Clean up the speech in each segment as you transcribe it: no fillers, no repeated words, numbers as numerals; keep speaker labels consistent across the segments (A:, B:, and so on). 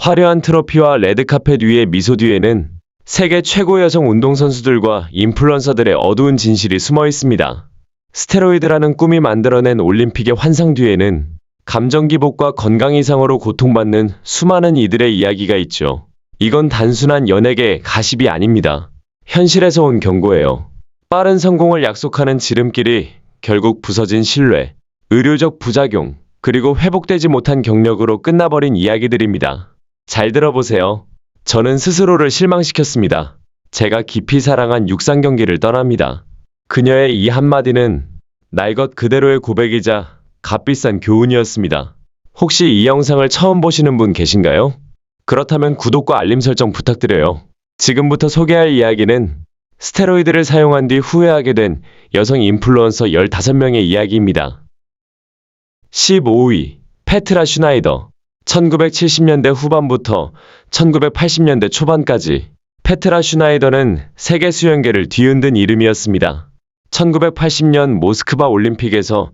A: 화려한 트로피와 레드카펫 위의 미소 뒤에는 세계 최고 여성 운동선수들과 인플루언서들의 어두운 진실이 숨어 있습니다. 스테로이드라는 꿈이 만들어낸 올림픽의 환상 뒤에는 감정 기복과 건강 이상으로 고통받는 수많은 이들의 이야기가 있죠. 이건 단순한 연예계 가십이 아닙니다. 현실에서 온 경고예요. 빠른 성공을 약속하는 지름길이 결국 부서진 신뢰, 의료적 부작용, 그리고 회복되지 못한 경력으로 끝나버린 이야기들입니다. 잘 들어보세요. 저는 스스로를 실망시켰습니다. 제가 깊이 사랑한 육상 경기를 떠납니다. 그녀의 이 한마디는 날 것 그대로의 고백이자 값비싼 교훈이었습니다. 혹시 이 영상을 처음 보시는 분 계신가요? 그렇다면 구독과 알림 설정 부탁드려요. 지금부터 소개할 이야기는 스테로이드를 사용한 뒤 후회하게 된 여성 인플루언서 15명의 이야기입니다. 15위, 페트라 슈나이더. 1970년대 후반부터 1980년대 초반까지 페트라 슈나이더는 세계 수영계를 뒤흔든 이름이었습니다. 1980년 모스크바 올림픽에서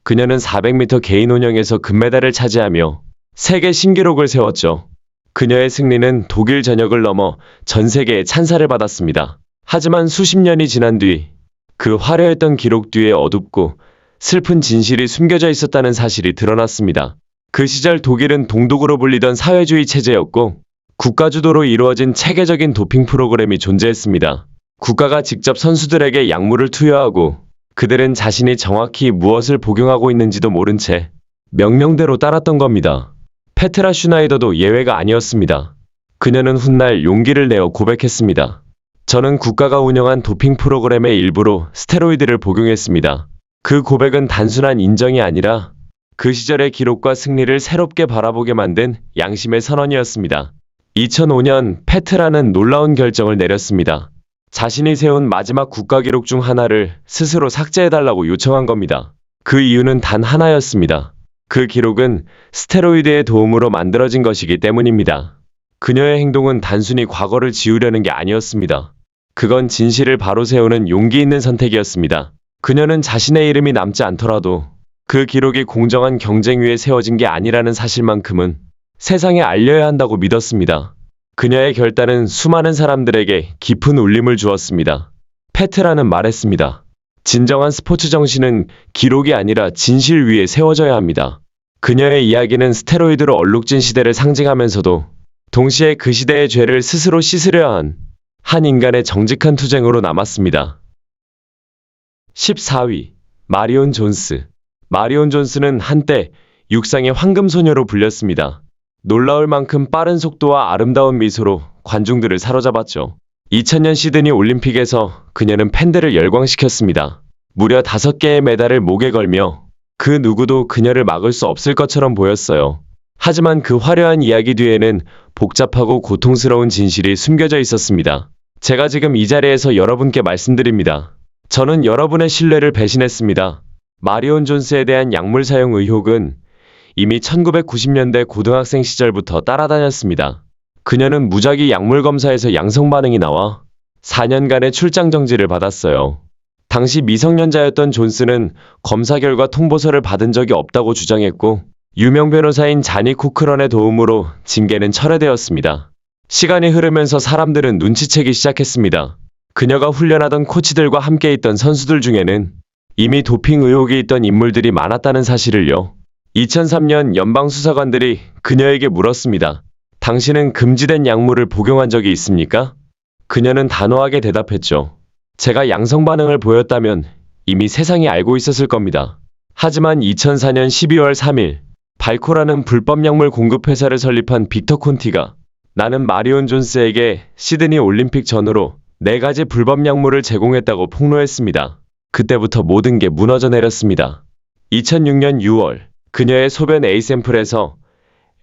A: 그녀는 400m 개인 혼영에서 금메달을 차지하며 세계 신기록을 세웠죠. 그녀의 승리는 독일 전역을 넘어 전 세계의 찬사를 받았습니다. 하지만 수십 년이 지난 뒤 그 화려했던 기록 뒤에 어둡고 슬픈 진실이 숨겨져 있었다는 사실이 드러났습니다. 그 시절 독일은 동독으로 불리던 사회주의 체제였고 국가주도로 이루어진 체계적인 도핑 프로그램이 존재했습니다. 국가가 직접 선수들에게 약물을 투여하고 그들은 자신이 정확히 무엇을 복용하고 있는지도 모른 채 명령대로 따랐던 겁니다. 페트라 슈나이더도 예외가 아니었습니다. 그녀는 훗날 용기를 내어 고백했습니다. 저는 국가가 운영한 도핑 프로그램의 일부로 스테로이드를 복용했습니다. 그 고백은 단순한 인정이 아니라 그 시절의 기록과 승리를 새롭게 바라보게 만든 양심의 선언이었습니다. 2005년 페트라는 놀라운 결정을 내렸습니다. 자신이 세운 마지막 국가 기록 중 하나를 스스로 삭제해달라고 요청한 겁니다. 그 이유는 단 하나였습니다. 그 기록은 스테로이드의 도움으로 만들어진 것이기 때문입니다. 그녀의 행동은 단순히 과거를 지우려는 게 아니었습니다. 그건 진실을 바로 세우는 용기 있는 선택이었습니다. 그녀는 자신의 이름이 남지 않더라도 그 기록이 공정한 경쟁 위에 세워진 게 아니라는 사실만큼은 세상에 알려야 한다고 믿었습니다. 그녀의 결단은 수많은 사람들에게 깊은 울림을 주었습니다. 페트라는 말했습니다. 진정한 스포츠 정신은 기록이 아니라 진실 위에 세워져야 합니다. 그녀의 이야기는 스테로이드로 얼룩진 시대를 상징하면서도 동시에 그 시대의 죄를 스스로 씻으려 한 인간의 정직한 투쟁으로 남았습니다. 14위, 마리온 존스. 마리온 존스는 한때 육상의 황금소녀로 불렸습니다. 놀라울 만큼 빠른 속도와 아름다운 미소로 관중들을 사로잡았죠. 2000년 시드니 올림픽에서 그녀는 팬들을 열광시켰습니다. 무려 5개의 메달을 목에 걸며 그 누구도 그녀를 막을 수 없을 것처럼 보였어요. 하지만 그 화려한 이야기 뒤에는 복잡하고 고통스러운 진실이 숨겨져 있었습니다. 제가 지금 이 자리에서 여러분께 말씀드립니다. 저는 여러분의 신뢰를 배신했습니다. 마리온 존스에 대한 약물 사용 의혹은 이미 1990년대 고등학생 시절부터 따라다녔습니다. 그녀는 무작위 약물 검사에서 양성 반응이 나와 4년간의 출장 정지를 받았어요. 당시 미성년자였던 존스는 검사 결과 통보서를 받은 적이 없다고 주장했고 유명 변호사인 자니 코크런의 도움으로 징계는 철회되었습니다. 시간이 흐르면서 사람들은 눈치채기 시작했습니다. 그녀가 훈련하던 코치들과 함께 있던 선수들 중에는 이미 도핑 의혹이 있던 인물들이 많았다는 사실을요. 2003년 연방수사관들이 그녀에게 물었습니다. 당신은 금지된 약물을 복용한 적이 있습니까? 그녀는 단호하게 대답했죠. 제가 양성 반응을 보였다면 이미 세상이 알고 있었을 겁니다. 하지만 2004년 12월 3일 발코라는 불법 약물 공급 회사를 설립한 빅터 콘티가 나는 마리온 존스에게 시드니 올림픽 전후로 4가지 불법 약물을 제공했다고 폭로했습니다. 그때부터 모든 게 무너져 내렸습니다. 2006년 6월 그녀의 소변 A샘플에서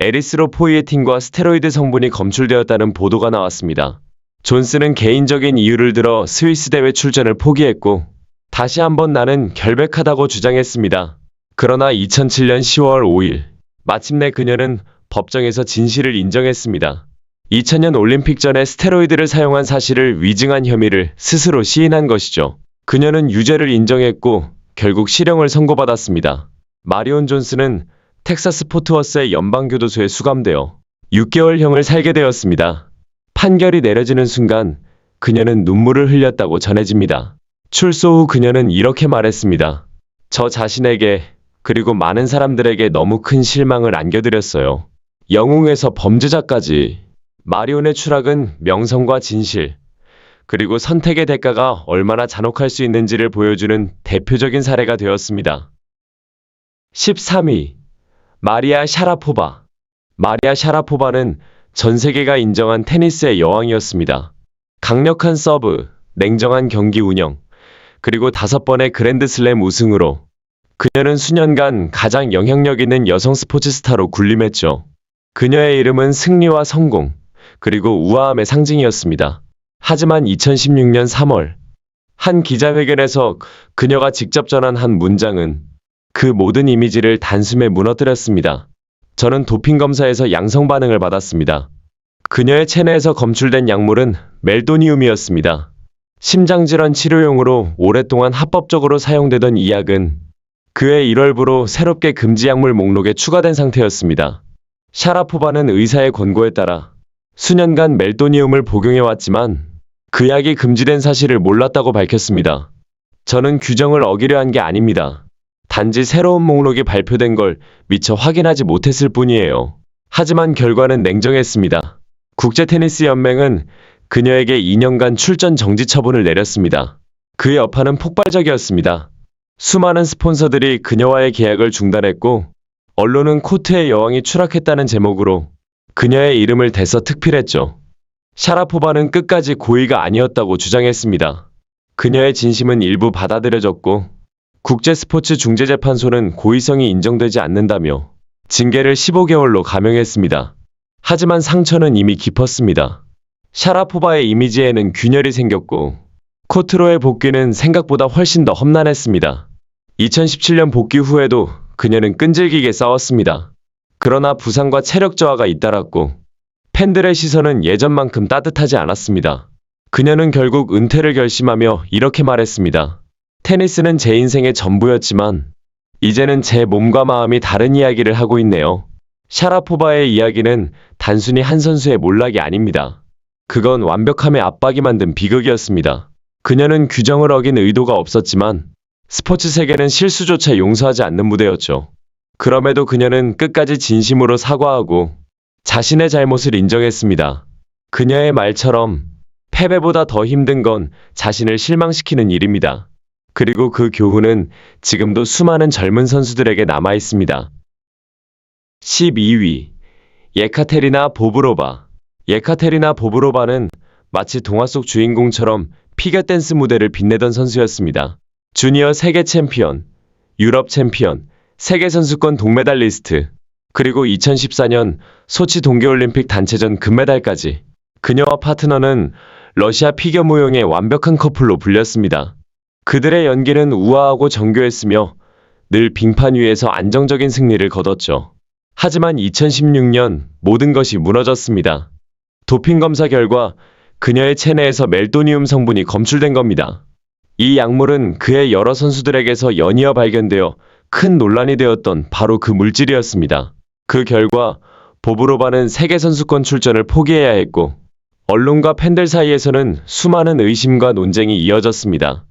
A: 에리스로포이에틴과 스테로이드 성분이 검출되었다는 보도가 나왔습니다. 존스는 개인적인 이유를 들어 스위스 대회 출전을 포기했고 다시 한번 나는 결백하다고 주장했습니다. 그러나 2007년 10월 5일 마침내 그녀는 법정에서 진실을 인정했습니다. 2000년 올림픽 전에 스테로이드를 사용한 사실을 위증한 혐의를 스스로 시인한 것이죠. 그녀는 유죄를 인정했고 결국 실형을 선고받았습니다. 마리온 존스는 텍사스 포트워스의 연방교도소에 수감되어 6개월형을 살게 되었습니다. 판결이 내려지는 순간 그녀는 눈물을 흘렸다고 전해집니다. 출소 후 그녀는 이렇게 말했습니다. 저 자신에게 그리고 많은 사람들에게 너무 큰 실망을 안겨드렸어요. 영웅에서 범죄자까지. 마리온의 추락은 명성과 진실, 그리고 선택의 대가가 얼마나 잔혹할 수 있는지를 보여주는 대표적인 사례가 되었습니다. 13위. 마리아 샤라포바. 마리아 샤라포바는 전 세계가 인정한 테니스의 여왕이었습니다. 강력한 서브, 냉정한 경기 운영, 그리고 5번의 그랜드슬램 우승으로 그녀는 수년간 가장 영향력 있는 여성 스포츠 스타로 군림했죠. 그녀의 이름은 승리와 성공, 그리고 우아함의 상징이었습니다. 하지만 2016년 3월 한 기자회견에서 그녀가 직접 전한 한 문장은 그 모든 이미지를 단숨에 무너뜨렸습니다. 저는 도핑 검사에서 양성 반응을 받았습니다. 그녀의 체내에서 검출된 약물은 멜도니움이었습니다. 심장질환 치료용으로 오랫동안 합법적으로 사용되던 이 약은 그해 1월부로 새롭게 금지 약물 목록에 추가된 상태였습니다. 샤라포바는 의사의 권고에 따라 수년간 멜도니움을 복용해왔지만 그 약이 금지된 사실을 몰랐다고 밝혔습니다. 저는 규정을 어기려 한 게 아닙니다. 단지 새로운 목록이 발표된 걸 미처 확인하지 못했을 뿐이에요. 하지만 결과는 냉정했습니다. 국제테니스연맹은 그녀에게 2년간 출전 정지 처분을 내렸습니다. 그의 여파는 폭발적이었습니다. 수많은 스폰서들이 그녀와의 계약을 중단했고, 언론은 코트의 여왕이 추락했다는 제목으로 그녀의 이름을 대서 특필했죠. 샤라포바는 끝까지 고의가 아니었다고 주장했습니다. 그녀의 진심은 일부 받아들여졌고, 국제스포츠중재재판소는 고의성이 인정되지 않는다며 징계를 15개월로 감형했습니다. 하지만 상처는 이미 깊었습니다. 샤라포바의 이미지에는 균열이 생겼고, 코트로의 복귀는 생각보다 훨씬 더 험난했습니다. 2017년 복귀 후에도 그녀는 끈질기게 싸웠습니다. 그러나 부상과 체력 저하가 잇따랐고, 팬들의 시선은 예전만큼 따뜻하지 않았습니다. 그녀는 결국 은퇴를 결심하며 이렇게 말했습니다. 테니스는 제 인생의 전부였지만 이제는 제 몸과 마음이 다른 이야기를 하고 있네요. 샤라포바의 이야기는 단순히 한 선수의 몰락이 아닙니다. 그건 완벽함의 압박이 만든 비극이었습니다. 그녀는 규정을 어긴 의도가 없었지만 스포츠 세계는 실수조차 용서하지 않는 무대였죠. 그럼에도 그녀는 끝까지 진심으로 사과하고 자신의 잘못을 인정했습니다. 그녀의 말처럼 패배보다 더 힘든 건 자신을 실망시키는 일입니다. 그리고 그 교훈은 지금도 수많은 젊은 선수들에게 남아 있습니다. 12위. 예카테리나 보브로바. 예카테리나 보브로바는 마치 동화 속 주인공처럼 피겨 댄스 무대를 빛내던 선수였습니다. 주니어 세계 챔피언, 유럽 챔피언, 세계선수권 동메달리스트, 그리고 2014년 소치 동계올림픽 단체전 금메달까지. 그녀와 파트너는 러시아 피겨 무용의 완벽한 커플로 불렸습니다. 그들의 연기는 우아하고 정교했으며 늘 빙판 위에서 안정적인 승리를 거뒀죠. 하지만 2016년 모든 것이 무너졌습니다. 도핑 검사 결과 그녀의 체내에서 멜도니움 성분이 검출된 겁니다. 이 약물은 그의 여러 선수들에게서 연이어 발견되어 큰 논란이 되었던 바로 그 물질이었습니다. 그 결과 보브로바는 세계선수권 출전을 포기해야 했고, 언론과 팬들 사이에서는 수많은 의심과 논쟁이 이어졌습니다.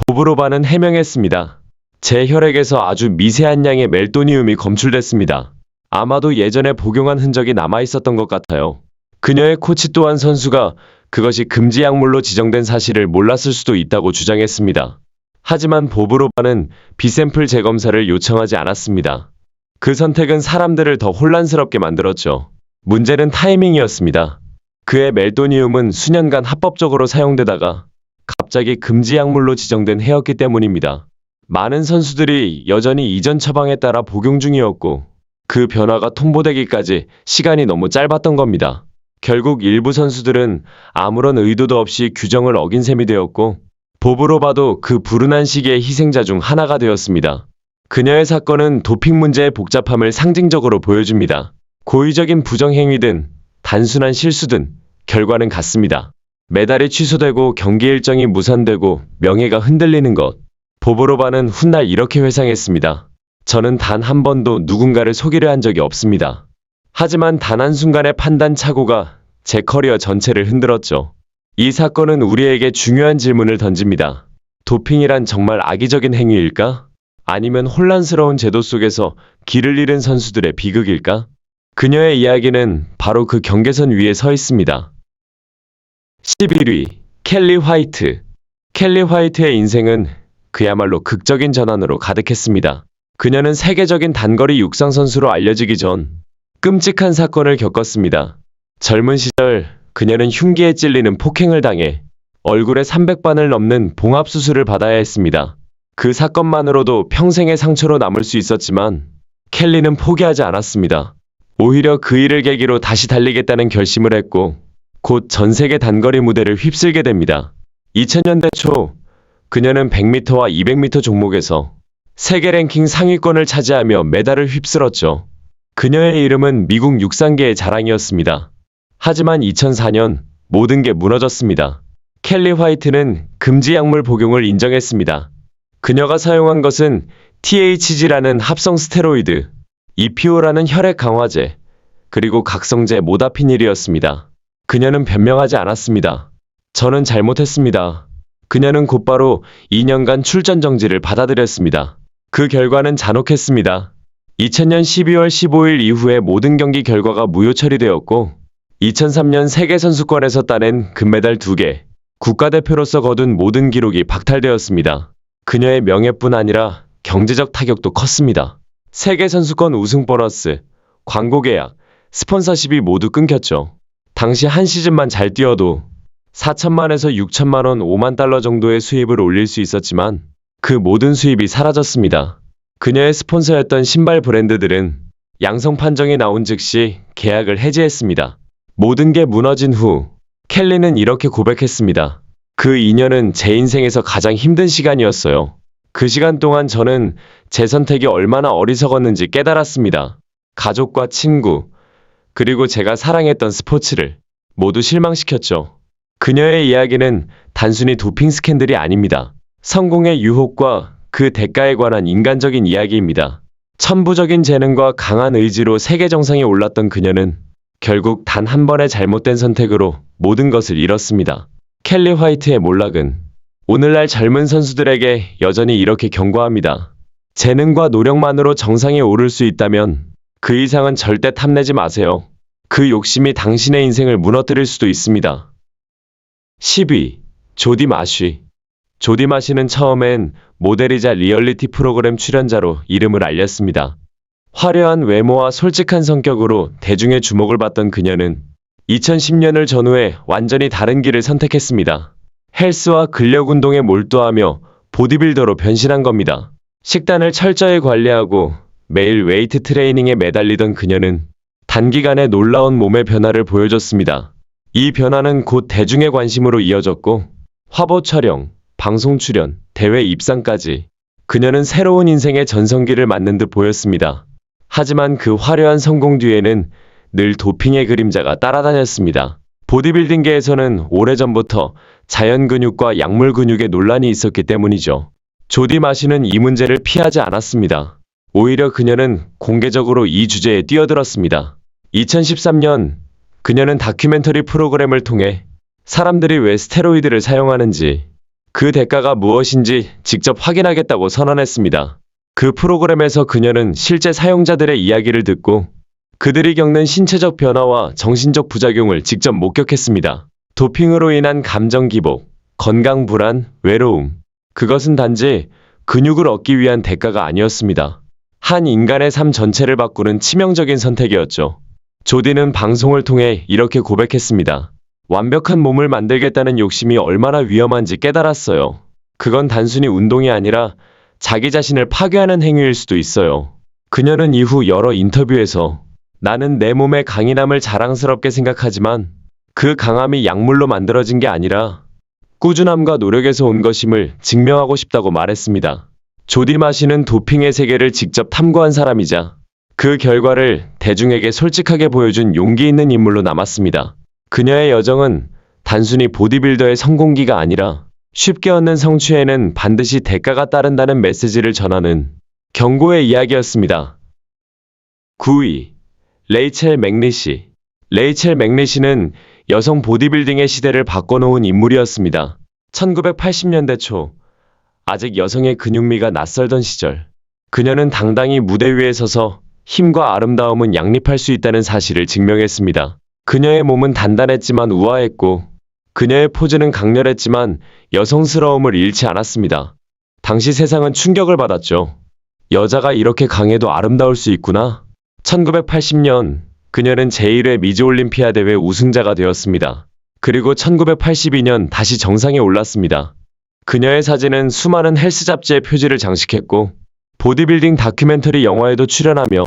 A: 보브로바는 해명했습니다. 제 혈액에서 아주 미세한 양의 멜도니움이 검출됐습니다. 아마도 예전에 복용한 흔적이 남아있었던 것 같아요. 그녀의 코치 또한 선수가 그것이 금지 약물로 지정된 사실을 몰랐을 수도 있다고 주장했습니다. 하지만 보브로바는 비샘플 재검사를 요청하지 않았습니다. 그 선택은 사람들을 더 혼란스럽게 만들었죠. 문제는 타이밍이었습니다. 그의 멜도니움은 수년간 합법적으로 사용되다가 갑자기 금지 약물로 지정된 해였기 때문입니다. 많은 선수들이 여전히 이전 처방에 따라 복용 중이었고, 그 변화가 통보되기까지 시간이 너무 짧았던 겁니다. 결국 일부 선수들은 아무런 의도도 없이 규정을 어긴 셈이 되었고, 보브로바도 그 불운한 시기의 희생자 중 하나가 되었습니다. 그녀의 사건은 도핑 문제의 복잡함을 상징적으로 보여줍니다. 고의적인 부정행위든 단순한 실수든 결과는 같습니다. 메달이 취소되고 경기 일정이 무산되고 명예가 흔들리는 것. 보브로바는 훗날 이렇게 회상했습니다. 저는 단 한 번도 누군가를 속이려 한 적이 없습니다. 하지만 단 한순간의 판단 착오가 제 커리어 전체를 흔들었죠. 이 사건은 우리에게 중요한 질문을 던집니다. 도핑이란 정말 악의적인 행위일까? 아니면 혼란스러운 제도 속에서 길을 잃은 선수들의 비극일까? 그녀의 이야기는 바로 그 경계선 위에 서 있습니다. 11위, 켈리 화이트. 켈리 화이트의 인생은 그야말로 극적인 전환으로 가득했습니다. 그녀는 세계적인 단거리 육상 선수로 알려지기 전 끔찍한 사건을 겪었습니다. 젊은 시절 그녀는 흉기에 찔리는 폭행을 당해 얼굴에 300반을 넘는 봉합수술을 받아야 했습니다. 그 사건만으로도 평생의 상처로 남을 수 있었지만 켈리는 포기하지 않았습니다. 오히려 그 일을 계기로 다시 달리겠다는 결심을 했고 곧 전 세계 단거리 무대를 휩쓸게 됩니다. 2000년대 초 그녀는 100m와 200m 종목에서 세계 랭킹 상위권을 차지하며 메달을 휩쓸었죠. 그녀의 이름은 미국 육상계의 자랑이었습니다. 하지만 2004년 모든 게 무너졌습니다. 켈리 화이트는 금지 약물 복용을 인정했습니다. 그녀가 사용한 것은 THG라는 합성 스테로이드, EPO라는 혈액 강화제, 그리고 각성제 모다피닐이었습니다. 그녀는 변명하지 않았습니다. 저는 잘못했습니다. 그녀는 곧바로 2년간 출전 정지를 받아들였습니다. 그 결과는 잔혹했습니다. 2000년 12월 15일 이후에 모든 경기 결과가 무효 처리되었고 2003년 세계선수권에서 따낸 금메달 2개, 국가대표로서 거둔 모든 기록이 박탈되었습니다. 그녀의 명예뿐 아니라 경제적 타격도 컸습니다. 세계선수권 우승 보너스, 광고 계약, 스폰서십이 모두 끊겼죠. 당시 한 시즌만 잘 뛰어도 4천만에서 6천만 원, 5만 달러 정도의 수입을 올릴 수 있었지만 그 모든 수입이 사라졌습니다. 그녀의 스폰서였던 신발 브랜드들은 양성 판정이 나온 즉시 계약을 해지했습니다. 모든 게 무너진 후 켈리는 이렇게 고백했습니다. 그 2년은 제 인생에서 가장 힘든 시간이었어요. 그 시간 동안 저는 제 선택이 얼마나 어리석었는지 깨달았습니다. 가족과 친구, 그리고 제가 사랑했던 스포츠를 모두 실망시켰죠. 그녀의 이야기는 단순히 도핑 스캔들이 아닙니다. 성공의 유혹과 그 대가에 관한 인간적인 이야기입니다. 천부적인 재능과 강한 의지로 세계 정상에 올랐던 그녀는 결국 단 한 번의 잘못된 선택으로 모든 것을 잃었습니다. 켈리 화이트의 몰락은 오늘날 젊은 선수들에게 여전히 이렇게 경고합니다. 재능과 노력만으로 정상에 오를 수 있다면 그 이상은 절대 탐내지 마세요. 그 욕심이 당신의 인생을 무너뜨릴 수도 있습니다. 10위, 조디 마쉬. 조디 마쉬는 처음엔 모델이자 리얼리티 프로그램 출연자로 이름을 알렸습니다. 화려한 외모와 솔직한 성격으로 대중의 주목을 받던 그녀는 2010년을 전후해 완전히 다른 길을 선택했습니다. 헬스와 근력 운동에 몰두하며 보디빌더로 변신한 겁니다. 식단을 철저히 관리하고 매일 웨이트 트레이닝에 매달리던 그녀는 단기간에 놀라운 몸의 변화를 보여줬습니다. 이 변화는 곧 대중의 관심으로 이어졌고 화보 촬영, 방송 출연, 대회 입상까지 그녀는 새로운 인생의 전성기를 맞는 듯 보였습니다. 하지만 그 화려한 성공 뒤에는 늘 도핑의 그림자가 따라다녔습니다. 보디빌딩계에서는 오래전부터 자연 근육과 약물 근육의 논란이 있었기 때문이죠. 조디 마쉬는 이 문제를 피하지 않았습니다. 오히려 그녀는 공개적으로 이 주제에 뛰어들었습니다. 2013년 그녀는 다큐멘터리 프로그램을 통해 사람들이 왜 스테로이드를 사용하는지 그 대가가 무엇인지 직접 확인하겠다고 선언했습니다. 그 프로그램에서 그녀는 실제 사용자들의 이야기를 듣고 그들이 겪는 신체적 변화와 정신적 부작용을 직접 목격했습니다. 도핑으로 인한 감정 기복, 건강 불안, 외로움. 그것은 단지 근육을 얻기 위한 대가가 아니었습니다. 한 인간의 삶 전체를 바꾸는 치명적인 선택이었죠. 조디는 방송을 통해 이렇게 고백했습니다. 완벽한 몸을 만들겠다는 욕심이 얼마나 위험한지 깨달았어요. 그건 단순히 운동이 아니라 자기 자신을 파괴하는 행위일 수도 있어요. 그녀는 이후 여러 인터뷰에서 나는 내 몸의 강인함을 자랑스럽게 생각하지만 그 강함이 약물로 만들어진 게 아니라 꾸준함과 노력에서 온 것임을 증명하고 싶다고 말했습니다. 조디 마쉬는 도핑의 세계를 직접 탐구한 사람이자 그 결과를 대중에게 솔직하게 보여준 용기 있는 인물로 남았습니다. 그녀의 여정은 단순히 보디빌더의 성공기가 아니라 쉽게 얻는 성취에는 반드시 대가가 따른다는 메시지를 전하는 경고의 이야기였습니다. 9위, 레이첼 맥니시. 레이첼 맥니시는 여성 보디빌딩의 시대를 바꿔놓은 인물이었습니다. 1980년대 초, 아직 여성의 근육미가 낯설던 시절, 그녀는 당당히 무대 위에 서서 힘과 아름다움은 양립할 수 있다는 사실을 증명했습니다. 그녀의 몸은 단단했지만 우아했고, 그녀의 포즈는 강렬했지만 여성스러움을 잃지 않았습니다. 당시 세상은 충격을 받았죠. 여자가 이렇게 강해도 아름다울 수 있구나. 1980년, 그녀는 제1회 미즈 올림피아 대회 우승자가 되었습니다. 그리고 1982년 다시 정상에 올랐습니다. 그녀의 사진은 수많은 헬스 잡지의 표지를 장식했고, 보디빌딩 다큐멘터리 영화에도 출연하며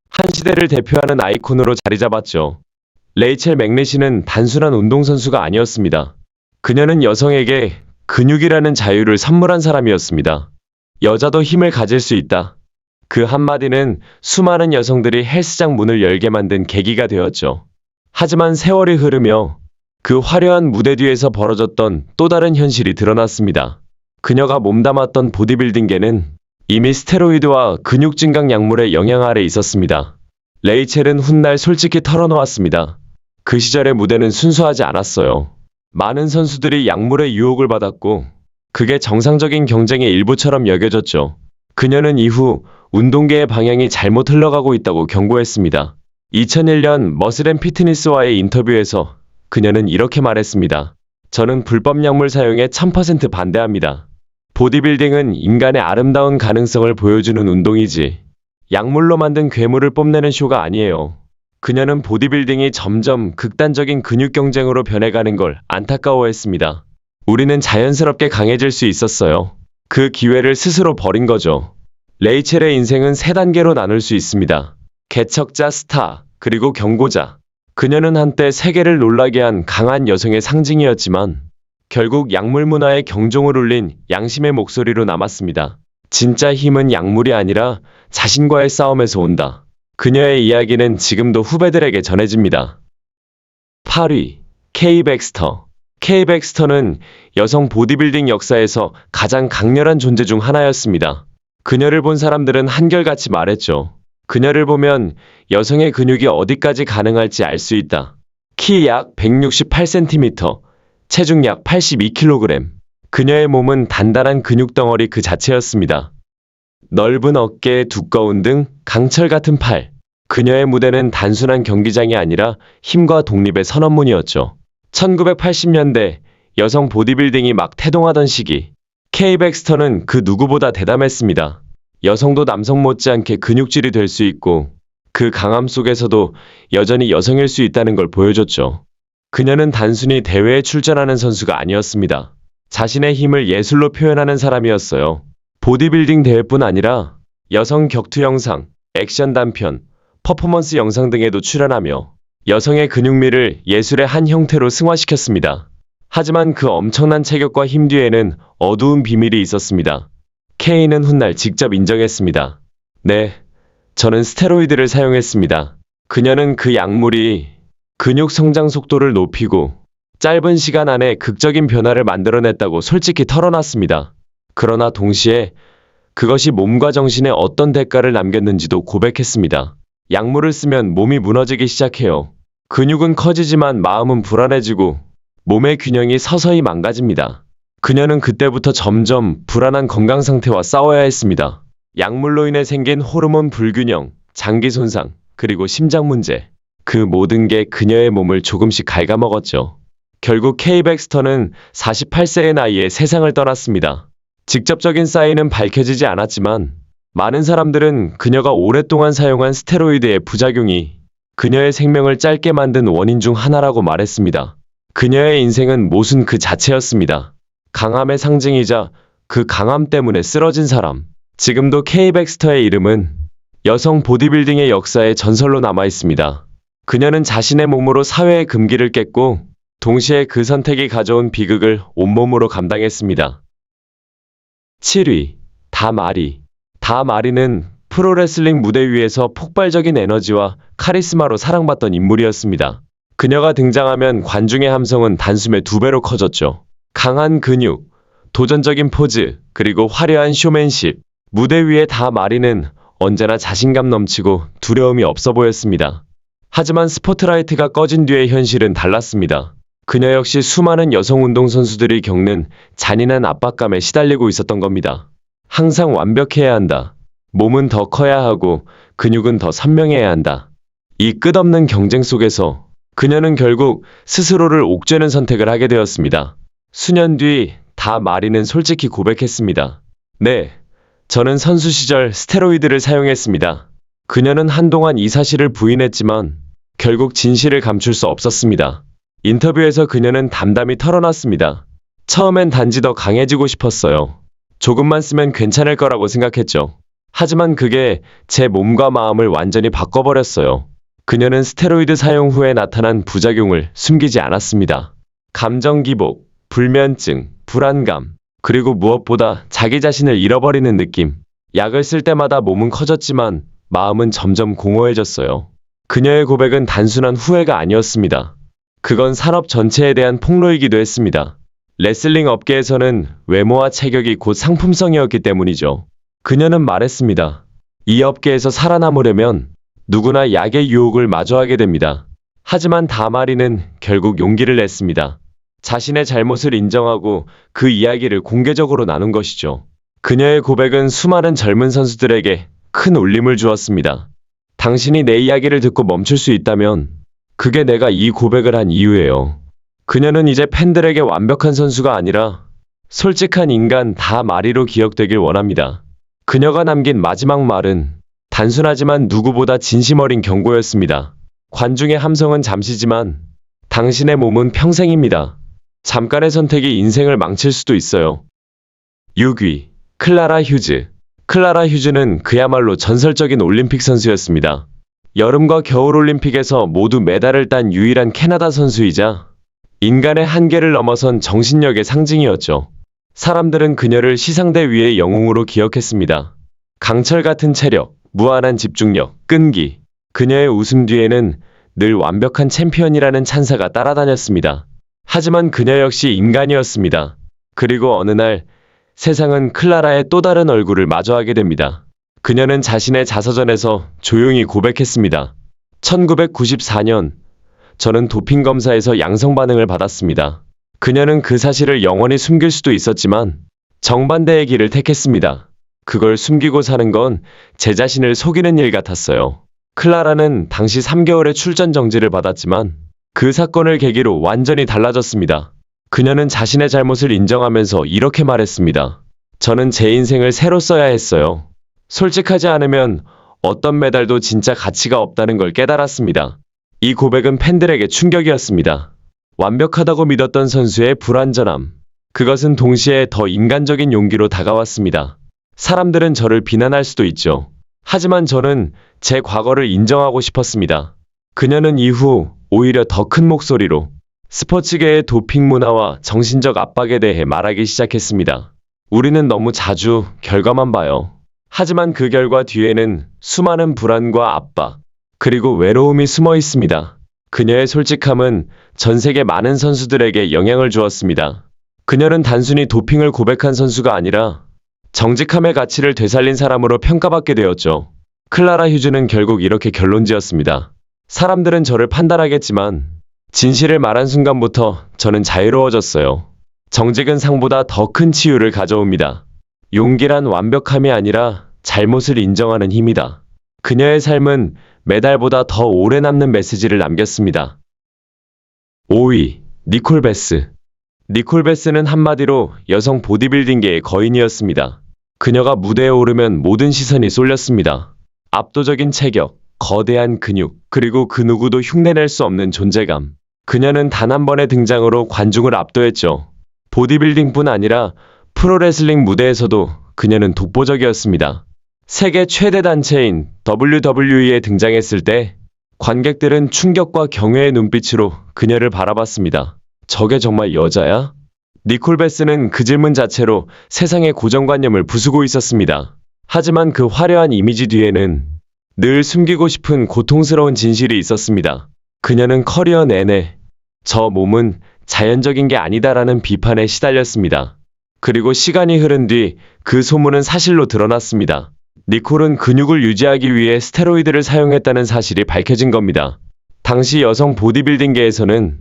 A: 한 시대를 대표하는 아이콘으로 자리 잡았죠. 레이첼 맥니시는 단순한 운동선수가 아니었습니다. 그녀는 여성에게 근육이라는 자유를 선물한 사람이었습니다. 여자도 힘을 가질 수 있다. 그 한마디는 수많은 여성들이 헬스장 문을 열게 만든 계기가 되었죠. 하지만 세월이 흐르며 그 화려한 무대 뒤에서 벌어졌던 또 다른 현실이 드러났습니다. 그녀가 몸담았던 보디빌딩계는 이미 스테로이드와 근육 증강 약물의 영향 아래 있었습니다. 레이첼은 훗날 솔직히 털어놓았습니다. 그 시절의 무대는 순수하지 않았어요. 많은 선수들이 약물의 유혹을 받았고, 그게 정상적인 경쟁의 일부처럼 여겨졌죠. 그녀는 이후 운동계의 방향이 잘못 흘러가고 있다고 경고했습니다. 2001년 머슬앤피트니스와의 인터뷰에서 그녀는 이렇게 말했습니다. 저는 불법 약물 사용에 1000% 반대합니다. 보디빌딩은 인간의 아름다운 가능성을 보여주는 운동이지, 약물로 만든 괴물을 뽐내는 쇼가 아니에요. 그녀는 보디빌딩이 점점 극단적인 근육 경쟁으로 변해가는 걸 안타까워했습니다. 우리는 자연스럽게 강해질 수 있었어요. 그 기회를 스스로 버린 거죠. 레이첼의 인생은 세 단계로 나눌 수 있습니다. 개척자, 스타, 그리고 경고자. 그녀는 한때 세계를 놀라게 한 강한 여성의 상징이었지만 결국 약물 문화의 경종을 울린 양심의 목소리로 남았습니다. 진짜 힘은 약물이 아니라 자신과의 싸움에서 온다. 그녀의 이야기는 지금도 후배들에게 전해집니다. 8위, 케이 백스터. 케이 백스터는 여성 보디빌딩 역사에서 가장 강렬한 존재 중 하나였습니다. 그녀를 본 사람들은 한결같이 말했죠. 그녀를 보면 여성의 근육이 어디까지 가능할지 알 수 있다. 키 약 168cm, 체중 약 82kg. 그녀의 몸은 단단한 근육덩어리 그 자체였습니다. 넓은 어깨, 두꺼운 등, 강철 같은 팔. 그녀의 무대는 단순한 경기장이 아니라 힘과 독립의 선언문이었죠. 1980년대 여성 보디빌딩이 막 태동하던 시기, 케이 백스터는 그 누구보다 대담했습니다. 여성도 남성 못지않게 근육질이 될 수 있고 그 강함 속에서도 여전히 여성일 수 있다는 걸 보여줬죠. 그녀는 단순히 대회에 출전하는 선수가 아니었습니다. 자신의 힘을 예술로 표현하는 사람이었어요. 보디빌딩 대회뿐 아니라 여성 격투 영상, 액션 단편, 퍼포먼스 영상 등에도 출연하며 여성의 근육미를 예술의 한 형태로 승화시켰습니다. 하지만 그 엄청난 체격과 힘 뒤에는 어두운 비밀이 있었습니다. 케이는 훗날 직접 인정했습니다. 네, 저는 스테로이드를 사용했습니다. 그녀는 그 약물이 근육 성장 속도를 높이고 짧은 시간 안에 극적인 변화를 만들어냈다고 솔직히 털어놨습니다. 그러나 동시에 그것이 몸과 정신에 어떤 대가를 남겼는지도 고백했습니다. 약물을 쓰면 몸이 무너지기 시작해요. 근육은 커지지만 마음은 불안해지고 몸의 균형이 서서히 망가집니다. 그녀는 그때부터 점점 불안한 건강 상태와 싸워야 했습니다. 약물로 인해 생긴 호르몬 불균형, 장기 손상, 그리고 심장 문제. 그 모든 게 그녀의 몸을 조금씩 갉아먹었죠. 결국 케이 백스터는 48세의 나이에 세상을 떠났습니다. 직접적인 사인은 밝혀지지 않았지만 많은 사람들은 그녀가 오랫동안 사용한 스테로이드의 부작용이 그녀의 생명을 짧게 만든 원인 중 하나라고 말했습니다. 그녀의 인생은 모순 그 자체였습니다. 강함의 상징이자 그 강함 때문에 쓰러진 사람. 지금도 케이 백스터의 이름은 여성 보디빌딩의 역사의 전설로 남아 있습니다. 그녀는 자신의 몸으로 사회의 금기를 깼고 동시에 그 선택이 가져온 비극을 온몸으로 감당했습니다. 7위, 다마리. 다마리는 프로레슬링 무대 위에서 폭발적인 에너지와 카리스마로 사랑받던 인물이었습니다. 그녀가 등장하면 관중의 함성은 단숨에 2배로 커졌죠. 강한 근육, 도전적인 포즈, 그리고 화려한 쇼맨십. 무대 위의 다마리는 언제나 자신감 넘치고 두려움이 없어 보였습니다. 하지만 스포트라이트가 꺼진 뒤의 현실은 달랐습니다. 그녀 역시 수많은 여성 운동선수들이 겪는 잔인한 압박감에 시달리고 있었던 겁니다. 항상 완벽해야 한다. 몸은 더 커야 하고 근육은 더 선명해야 한다. 이 끝없는 경쟁 속에서 그녀는 결국 스스로를 옥죄는 선택을 하게 되었습니다. 수년 뒤 마리는 솔직히 고백했습니다. 네, 저는 선수 시절 스테로이드를 사용했습니다. 그녀는 한동안 이 사실을 부인했지만 결국 진실을 감출 수 없었습니다. 인터뷰에서 그녀는 담담히 털어놨습니다. 처음엔 단지 더 강해지고 싶었어요. 조금만 쓰면 괜찮을 거라고 생각했죠. 하지만 그게 제 몸과 마음을 완전히 바꿔버렸어요. 그녀는 스테로이드 사용 후에 나타난 부작용을 숨기지 않았습니다. 감정 기복, 불면증, 불안감, 그리고 무엇보다 자기 자신을 잃어버리는 느낌. 약을 쓸 때마다 몸은 커졌지만 마음은 점점 공허해졌어요. 그녀의 고백은 단순한 후회가 아니었습니다. 그건 산업 전체에 대한 폭로이기도 했습니다. 레슬링 업계에서는 외모와 체격이 곧 상품성이었기 때문이죠. 그녀는 말했습니다. 이 업계에서 살아남으려면 누구나 약의 유혹을 마주하게 됩니다. 하지만 다마리는 결국 용기를 냈습니다. 자신의 잘못을 인정하고 그 이야기를 공개적으로 나눈 것이죠. 그녀의 고백은 수많은 젊은 선수들에게 큰 울림을 주었습니다. 당신이 내 이야기를 듣고 멈출 수 있다면 그게 내가 이 고백을 한 이유예요. 그녀는 이제 팬들에게 완벽한 선수가 아니라 솔직한 인간 다마리로 기억되길 원합니다. 그녀가 남긴 마지막 말은 단순하지만 누구보다 진심 어린 경고였습니다. 관중의 함성은 잠시지만 당신의 몸은 평생입니다. 잠깐의 선택이 인생을 망칠 수도 있어요. 6위, 클라라 휴즈. 클라라 휴즈는 그야말로 전설적인 올림픽 선수였습니다. 여름과 겨울 올림픽에서 모두 메달을 딴 유일한 캐나다 선수이자 인간의 한계를 넘어선 정신력의 상징이었죠. 사람들은 그녀를 시상대 위의 영웅으로 기억했습니다. 강철 같은 체력, 무한한 집중력, 끈기. 그녀의 웃음 뒤에는 늘 완벽한 챔피언이라는 찬사가 따라다녔습니다. 하지만 그녀 역시 인간이었습니다. 그리고 어느 날 세상은 클라라의 또 다른 얼굴을 마주하게 됩니다. 그녀는 자신의 자서전에서 조용히 고백했습니다. 1994년, 저는 도핑 검사에서 양성 반응을 받았습니다. 그녀는 그 사실을 영원히 숨길 수도 있었지만 정반대의 길을 택했습니다. 그걸 숨기고 사는 건 제 자신을 속이는 일 같았어요. 클라라는 당시 3개월의 출전 정지를 받았지만 그 사건을 계기로 완전히 달라졌습니다. 그녀는 자신의 잘못을 인정하면서 이렇게 말했습니다. 저는 제 인생을 새로 써야 했어요. 솔직하지 않으면 어떤 메달도 진짜 가치가 없다는 걸 깨달았습니다. 이 고백은 팬들에게 충격이었습니다. 완벽하다고 믿었던 선수의 불완전함. 그것은 동시에 더 인간적인 용기로 다가왔습니다. 사람들은 저를 비난할 수도 있죠. 하지만 저는 제 과거를 인정하고 싶었습니다. 그녀는 이후 오히려 더 큰 목소리로 스포츠계의 도핑 문화와 정신적 압박에 대해 말하기 시작했습니다. 우리는 너무 자주 결과만 봐요. 하지만 그 결과 뒤에는 수많은 불안과 압박, 그리고 외로움이 숨어 있습니다. 그녀의 솔직함은 전 세계 많은 선수들에게 영향을 주었습니다. 그녀는 단순히 도핑을 고백한 선수가 아니라 정직함의 가치를 되살린 사람으로 평가받게 되었죠. 클라라 휴즈는 결국 이렇게 결론지었습니다. 사람들은 저를 판단하겠지만 진실을 말한 순간부터 저는 자유로워졌어요. 정직은 상보다 더 큰 치유를 가져옵니다. 용기란 완벽함이 아니라 잘못을 인정하는 힘이다. 그녀의 삶은 메달보다 더 오래 남는 메시지를 남겼습니다. 5위, 니콜 베스. 니콜 베스는 한마디로 여성 보디빌딩계의 거인이었습니다. 그녀가 무대에 오르면 모든 시선이 쏠렸습니다. 압도적인 체격, 거대한 근육, 그리고 그 누구도 흉내낼 수 없는 존재감. 그녀는 단 한 번의 등장으로 관중을 압도했죠. 보디빌딩뿐 아니라 프로레슬링 무대에서도 그녀는 독보적이었습니다. 세계 최대 단체인 WWE에 등장했을 때 관객들은 충격과 경외의 눈빛으로 그녀를 바라봤습니다. 저게 정말 여자야? 니콜 베스는 그 질문 자체로 세상의 고정관념을 부수고 있었습니다. 하지만 그 화려한 이미지 뒤에는 늘 숨기고 싶은 고통스러운 진실이 있었습니다. 그녀는 커리어 내내 저 몸은 자연적인 게 아니다라는 비판에 시달렸습니다. 그리고 시간이 흐른 뒤 그 소문은 사실로 드러났습니다. 니콜은 근육을 유지하기 위해 스테로이드를 사용했다는 사실이 밝혀진 겁니다. 당시 여성 보디빌딩계에서는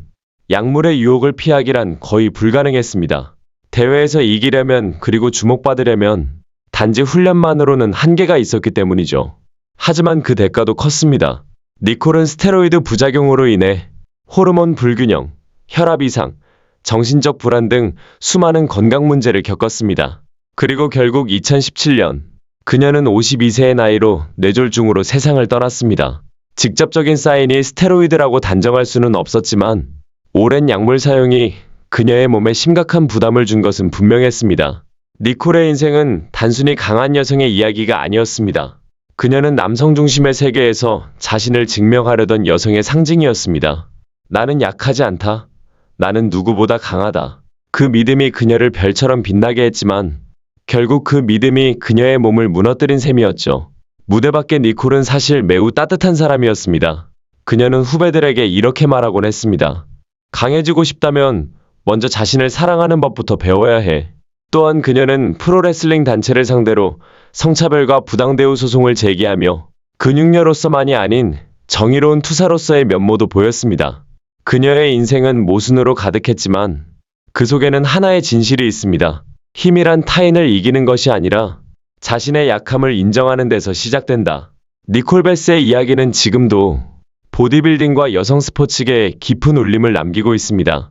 A: 약물의 유혹을 피하기란 거의 불가능했습니다. 대회에서 이기려면 그리고 주목받으려면 단지 훈련만으로는 한계가 있었기 때문이죠. 하지만 그 대가도 컸습니다. 니콜은 스테로이드 부작용으로 인해 호르몬 불균형, 혈압 이상, 정신적 불안 등 수많은 건강 문제를 겪었습니다. 그리고 결국 2017년 그녀는 52세의 나이로 뇌졸중으로 세상을 떠났습니다. 직접적인 사인이 스테로이드라고 단정할 수는 없었지만 오랜 약물 사용이 그녀의 몸에 심각한 부담을 준 것은 분명했습니다. 니콜의 인생은 단순히 강한 여성의 이야기가 아니었습니다. 그녀는 남성 중심의 세계에서 자신을 증명하려던 여성의 상징이었습니다. 나는 약하지 않다. 나는 누구보다 강하다. 그 믿음이 그녀를 별처럼 빛나게 했지만 결국 그 믿음이 그녀의 몸을 무너뜨린 셈이었죠. 무대 밖의 니콜은 사실 매우 따뜻한 사람이었습니다. 그녀는 후배들에게 이렇게 말하곤 했습니다. 강해지고 싶다면 먼저 자신을 사랑하는 법부터 배워야 해. 또한 그녀는 프로레슬링 단체를 상대로 성차별과 부당대우 소송을 제기하며 근육녀로서만이 아닌 정의로운 투사로서의 면모도 보였습니다. 그녀의 인생은 모순으로 가득했지만 그 속에는 하나의 진실이 있습니다. 힘이란 타인을 이기는 것이 아니라 자신의 약함을 인정하는 데서 시작된다. 니콜 베스의 이야기는 지금도 보디빌딩과 여성 스포츠계에 깊은 울림을 남기고 있습니다.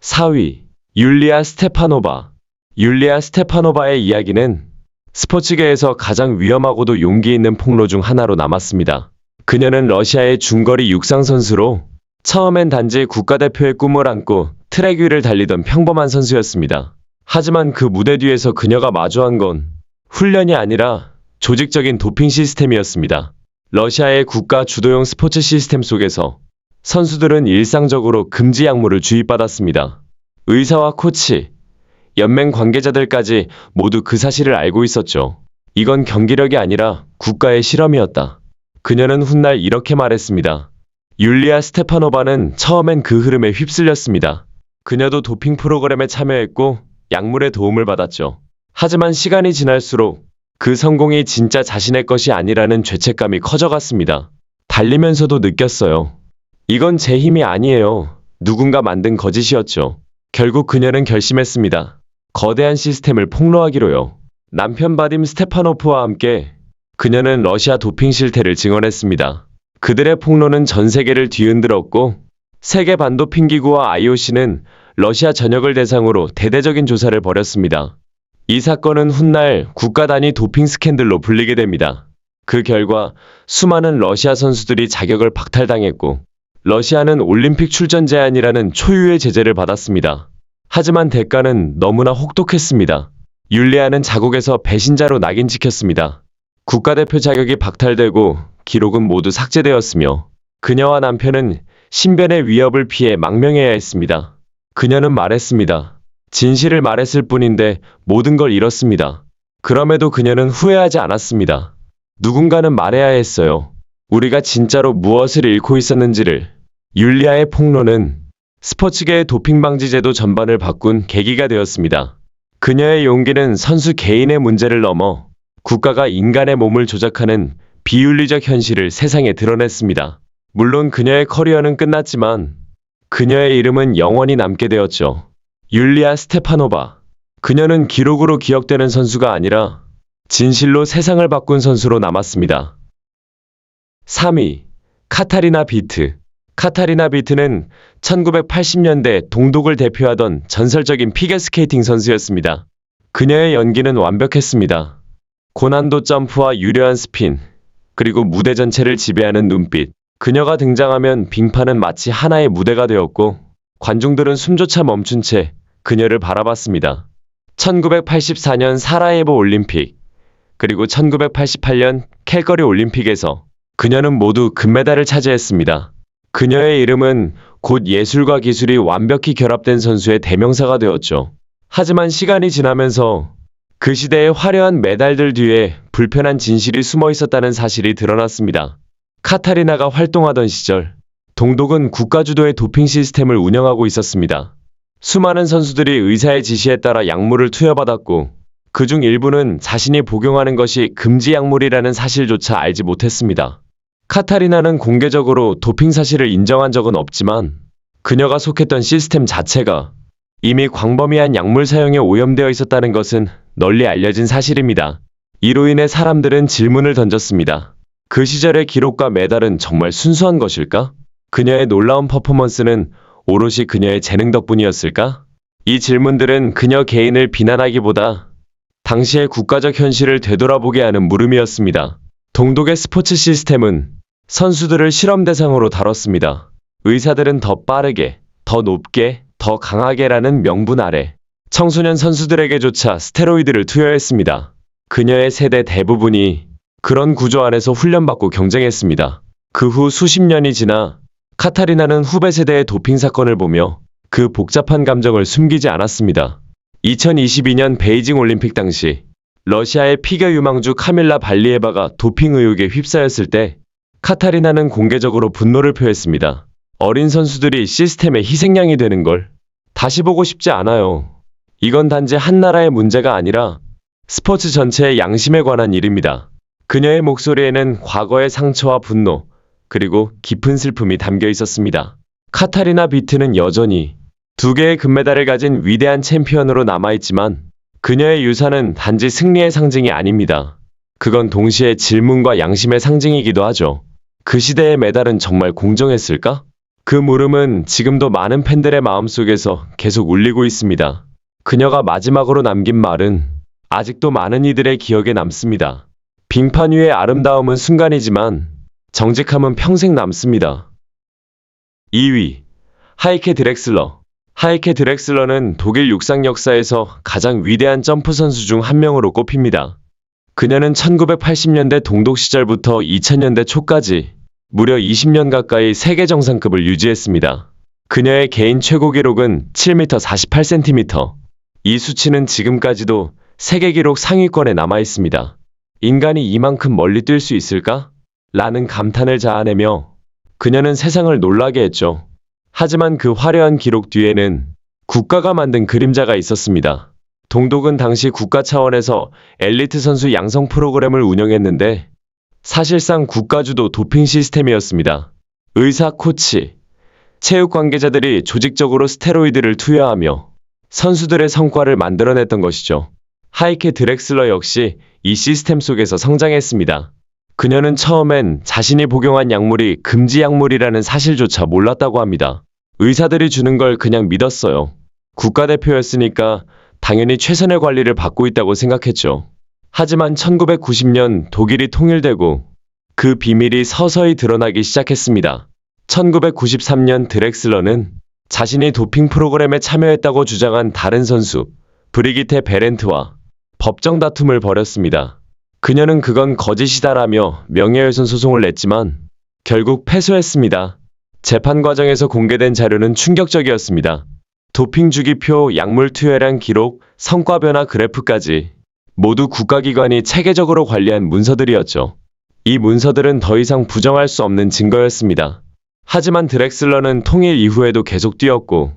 A: 4위, 율리아 스테파노바. 율리아 스테파노바의 이야기는 스포츠계에서 가장 위험하고도 용기 있는 폭로 중 하나로 남았습니다. 그녀는 러시아의 중거리 육상 선수로 처음엔 단지 국가대표의 꿈을 안고 트랙 위를 달리던 평범한 선수였습니다. 하지만 그 무대 뒤에서 그녀가 마주한 건 훈련이 아니라 조직적인 도핑 시스템이었습니다. 러시아의 국가 주도형 스포츠 시스템 속에서 선수들은 일상적으로 금지 약물을 주입받았습니다. 의사와 코치, 연맹 관계자들까지 모두 그 사실을 알고 있었죠. 이건 경기력이 아니라 국가의 실험이었다. 그녀는 훗날 이렇게 말했습니다. 율리아 스테파노바는 처음엔 그 흐름에 휩쓸렸습니다. 그녀도 도핑 프로그램에 참여했고 약물의 도움을 받았죠. 하지만 시간이 지날수록 그 성공이 진짜 자신의 것이 아니라는 죄책감이 커져갔습니다. 달리면서도 느꼈어요. 이건 제 힘이 아니에요. 누군가 만든 거짓이었죠. 결국 그녀는 결심했습니다. 거대한 시스템을 폭로하기로요. 남편 바딤 스테파노프와 함께 그녀는 러시아 도핑 실태를 증언했습니다. 그들의 폭로는 전 세계를 뒤흔들었고 세계 반도핑기구와 IOC는 러시아 전역을 대상으로 대대적인 조사를 벌였습니다. 이 사건은 훗날 국가 단위 도핑 스캔들로 불리게 됩니다. 그 결과 수많은 러시아 선수들이 자격을 박탈당했고 러시아는 올림픽 출전 제한이라는 초유의 제재를 받았습니다. 하지만 대가는 너무나 혹독했습니다. 율리아는 자국에서 배신자로 낙인 찍혔습니다. 국가대표 자격이 박탈되고 기록은 모두 삭제되었으며 그녀와 남편은 신변의 위협을 피해 망명해야 했습니다. 그녀는 말했습니다. 진실을 말했을 뿐인데 모든 걸 잃었습니다. 그럼에도 그녀는 후회하지 않았습니다. 누군가는 말해야 했어요. 우리가 진짜로 무엇을 잃고 있었는지를. 율리아의 폭로는 스포츠계의 도핑 방지 제도 전반을 바꾼 계기가 되었습니다. 그녀의 용기는 선수 개인의 문제를 넘어 국가가 인간의 몸을 조작하는 비윤리적 현실을 세상에 드러냈습니다. 물론 그녀의 커리어는 끝났지만 그녀의 이름은 영원히 남게 되었죠. 율리아 스테파노바. 그녀는 기록으로 기억되는 선수가 아니라 진실로 세상을 바꾼 선수로 남았습니다. 3위, 카타리나 비트. 카타리나 비트는 1980년대 동독을 대표하던 전설적인 피겨스케이팅 선수였습니다. 그녀의 연기는 완벽했습니다. 고난도 점프와 유려한 스핀, 그리고 무대 전체를 지배하는 눈빛. 그녀가 등장하면 빙판은 마치 하나의 무대가 되었고 관중들은 숨조차 멈춘 채 그녀를 바라봤습니다. 1984년 사라예보 올림픽, 그리고 1988년 캘거리 올림픽에서 그녀는 모두 금메달을 차지했습니다. 그녀의 이름은 곧 예술과 기술이 완벽히 결합된 선수의 대명사가 되었죠. 하지만 시간이 지나면서 그 시대의 화려한 메달들 뒤에 불편한 진실이 숨어 있었다는 사실이 드러났습니다. 카타리나가 활동하던 시절, 동독은 국가 주도의 도핑 시스템을 운영하고 있었습니다. 수많은 선수들이 의사의 지시에 따라 약물을 투여받았고, 그중 일부는 자신이 복용하는 것이 금지 약물이라는 사실조차 알지 못했습니다. 카타리나는 공개적으로 도핑 사실을 인정한 적은 없지만 그녀가 속했던 시스템 자체가 이미 광범위한 약물 사용에 오염되어 있었다는 것은 널리 알려진 사실입니다. 이로 인해 사람들은 질문을 던졌습니다. 그 시절의 기록과 메달은 정말 순수한 것일까? 그녀의 놀라운 퍼포먼스는 오롯이 그녀의 재능 덕분이었을까? 이 질문들은 그녀 개인을 비난하기보다 당시의 국가적 현실을 되돌아보게 하는 물음이었습니다. 동독의 스포츠 시스템은 선수들을 실험 대상으로 다뤘습니다. 의사들은 더 빠르게, 더 높게, 더 강하게라는 명분 아래 청소년 선수들에게조차 스테로이드를 투여했습니다. 그녀의 세대 대부분이 그런 구조 안에서 훈련받고 경쟁했습니다. 그 후 수십 년이 지나 카타리나는 후배 세대의 도핑 사건을 보며 그 복잡한 감정을 숨기지 않았습니다. 2022년 베이징 올림픽 당시 러시아의 피겨 유망주 카밀라 발리에바가 도핑 의혹에 휩싸였을 때 카타리나는 공개적으로 분노를 표했습니다. 어린 선수들이 시스템의 희생양이 되는 걸 다시 보고 싶지 않아요. 이건 단지 한 나라의 문제가 아니라 스포츠 전체의 양심에 관한 일입니다. 그녀의 목소리에는 과거의 상처와 분노, 그리고 깊은 슬픔이 담겨 있었습니다. 카타리나 비트는 여전히 2개의 금메달을 가진 위대한 챔피언으로 남아있지만 그녀의 유산은 단지 승리의 상징이 아닙니다. 그건 동시에 질문과 양심의 상징이기도 하죠. 그 시대의 메달은 정말 공정했을까? 그 물음은 지금도 많은 팬들의 마음속에서 계속 울리고 있습니다. 그녀가 마지막으로 남긴 말은 아직도 많은 이들의 기억에 남습니다. 빙판 위의 아름다움은 순간이지만 정직함은 평생 남습니다. 2위, 하이케 드렉슬러. 하이케 드렉슬러는 독일 육상 역사에서 가장 위대한 점프 선수 중 한 명으로 꼽힙니다. 그녀는 1980년대 동독 시절부터 2000년대 초까지 무려 20년 가까이 세계 정상급을 유지했습니다. 그녀의 개인 최고 기록은 7m 48cm. 이 수치는 지금까지도 세계 기록 상위권에 남아 있습니다. 인간이 이만큼 멀리 뛸 수 있을까? 라는 감탄을 자아내며 그녀는 세상을 놀라게 했죠. 하지만 그 화려한 기록 뒤에는 국가가 만든 그림자가 있었습니다. 동독은 당시 국가 차원에서 엘리트 선수 양성 프로그램을 운영했는데 사실상 국가주도 도핑 시스템이었습니다. 의사, 코치, 체육 관계자들이 조직적으로 스테로이드를 투여하며 선수들의 성과를 만들어냈던 것이죠. 하이케 드렉슬러 역시 이 시스템 속에서 성장했습니다. 그녀는 처음엔 자신이 복용한 약물이 금지 약물이라는 사실조차 몰랐다고 합니다. 의사들이 주는 걸 그냥 믿었어요. 국가대표였으니까 당연히 최선의 관리를 받고 있다고 생각했죠. 하지만 1990년 독일이 통일되고 그 비밀이 서서히 드러나기 시작했습니다. 1993년 드렉슬러는 자신이 도핑 프로그램에 참여했다고 주장한 다른 선수 브리기테 베렌트와 법정 다툼을 벌였습니다. 그녀는 그건 거짓이다라며 명예훼손 소송을 냈지만 결국 패소했습니다. 재판 과정에서 공개된 자료는 충격적이었습니다. 도핑 주기표, 약물 투여량 기록, 성과 변화 그래프까지 모두 국가기관이 체계적으로 관리한 문서들이었죠. 이 문서들은 더 이상 부정할 수 없는 증거였습니다. 하지만 드렉슬러는 통일 이후에도 계속 뛰었고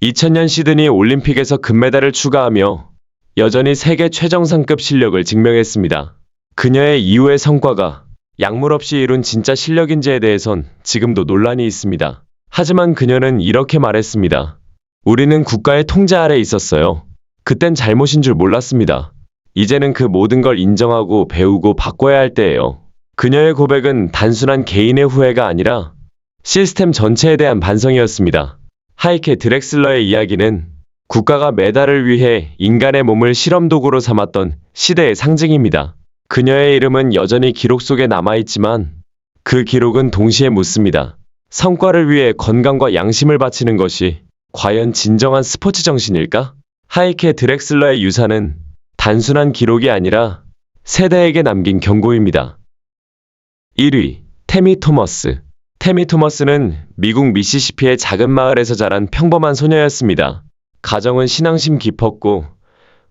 A: 2000년 시드니 올림픽에서 금메달을 추가하며 여전히 세계 최정상급 실력을 증명했습니다. 그녀의 이후의 성과가 약물 없이 이룬 진짜 실력인지에 대해선 지금도 논란이 있습니다. 하지만 그녀는 이렇게 말했습니다. 우리는 국가의 통제 아래 있었어요. 그땐 잘못인 줄 몰랐습니다. 이제는 그 모든 걸 인정하고 배우고 바꿔야 할 때예요. 그녀의 고백은 단순한 개인의 후회가 아니라 시스템 전체에 대한 반성이었습니다. 하이케 드렉슬러의 이야기는 국가가 메달을 위해 인간의 몸을 실험 도구로 삼았던 시대의 상징입니다. 그녀의 이름은 여전히 기록 속에 남아있지만 그 기록은 동시에 묻습니다. 성과를 위해 건강과 양심을 바치는 것이 과연 진정한 스포츠 정신일까? 하이케 드렉슬러의 유산은 단순한 기록이 아니라 세대에게 남긴 경고입니다. 1위, 태미 토머스. 태미 토머스는 미국 미시시피의 작은 마을에서 자란 평범한 소녀였습니다. 가정은 신앙심 깊었고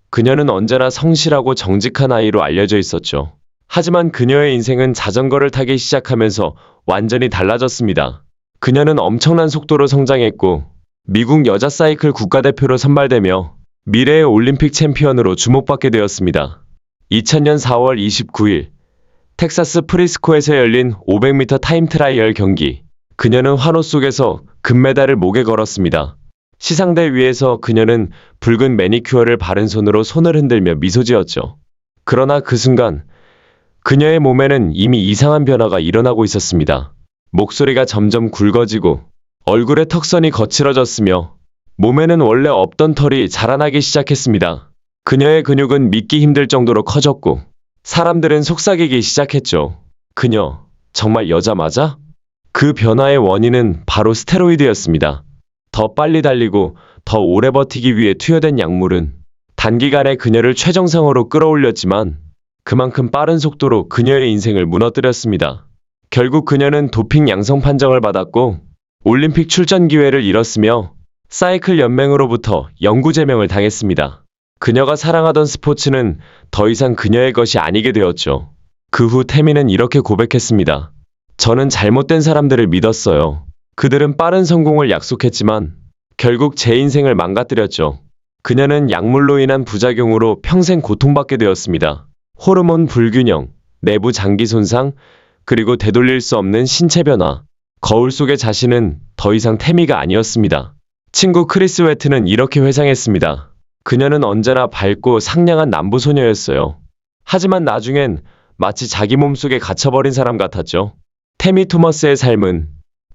A: 그녀는 언제나 성실하고 정직한 아이로 알려져 있었죠. 하지만 그녀의 인생은 자전거를 타기 시작하면서 완전히 달라졌습니다. 그녀는 엄청난 속도로 성장했고 미국 여자 사이클 국가대표로 선발되며 미래의 올림픽 챔피언으로 주목받게 되었습니다. 2000년 4월 29일 텍사스 프리스코에서 열린 500m 타임 트라이얼 경기. 그녀는 환호 속에서 금메달을 목에 걸었습니다. 시상대 위에서 그녀는 붉은 매니큐어를 바른 손으로 손을 흔들며 미소 지었죠. 그러나 그 순간 그녀의 몸에는 이미 이상한 변화가 일어나고 있었습니다. 목소리가 점점 굵어지고 얼굴의 턱선이 거칠어졌으며 몸에는 원래 없던 털이 자라나기 시작했습니다. 그녀의 근육은 믿기 힘들 정도로 커졌고 사람들은 속삭이기 시작했죠. 그녀, 정말 여자 맞아? 그 변화의 원인은 바로 스테로이드였습니다. 더 빨리 달리고 더 오래 버티기 위해 투여된 약물은 단기간에 그녀를 최정상으로 끌어올렸지만 그만큼 빠른 속도로 그녀의 인생을 무너뜨렸습니다. 결국 그녀는 도핑 양성 판정을 받았고 올림픽 출전 기회를 잃었으며 사이클 연맹으로부터 영구 제명을 당했습니다. 그녀가 사랑하던 스포츠는 더 이상 그녀의 것이 아니게 되었죠. 그 후 태미는 이렇게 고백했습니다. 저는 잘못된 사람들을 믿었어요. 그들은 빠른 성공을 약속했지만 결국 제 인생을 망가뜨렸죠. 그녀는 약물로 인한 부작용으로 평생 고통받게 되었습니다. 호르몬 불균형, 내부 장기 손상, 그리고 되돌릴 수 없는 신체 변화. 거울 속의 자신은 더 이상 태미가 아니었습니다. 친구 크리스 웨트는 이렇게 회상했습니다. 그녀는 언제나 밝고 상냥한 남부 소녀였어요. 하지만 나중엔 마치 자기 몸속에 갇혀버린 사람 같았죠. 태미 토머스의 삶은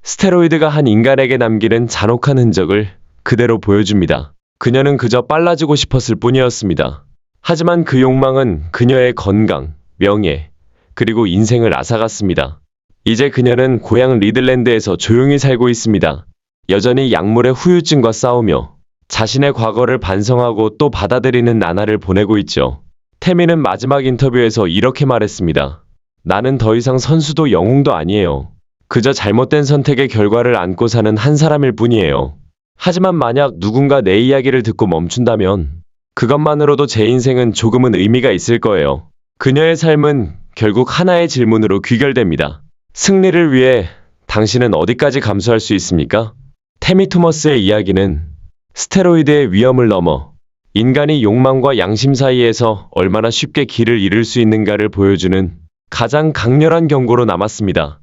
A: 스테로이드가 한 인간에게 남기는 잔혹한 흔적을 그대로 보여줍니다. 그녀는 그저 빨라지고 싶었을 뿐이었습니다. 하지만 그 욕망은 그녀의 건강, 명예, 그리고 인생을 앗아갔습니다. 이제 그녀는 고향 리들랜드에서 조용히 살고 있습니다. 여전히 약물의 후유증과 싸우며 자신의 과거를 반성하고 또 받아들이는 나날을 보내고 있죠. 태미는 마지막 인터뷰에서 이렇게 말했습니다. 나는 더 이상 선수도 영웅도 아니에요. 그저 잘못된 선택의 결과를 안고 사는 한 사람일 뿐이에요. 하지만 만약 누군가 내 이야기를 듣고 멈춘다면 그것만으로도 제 인생은 조금은 의미가 있을 거예요. 그녀의 삶은 결국 하나의 질문으로 귀결됩니다. 승리를 위해 당신은 어디까지 감수할 수 있습니까? 태미 토머스의 이야기는 스테로이드의 위험을 넘어 인간이 욕망과 양심 사이에서 얼마나 쉽게 길을 잃을 수 있는가를 보여주는 가장 강렬한 경고로 남았습니다.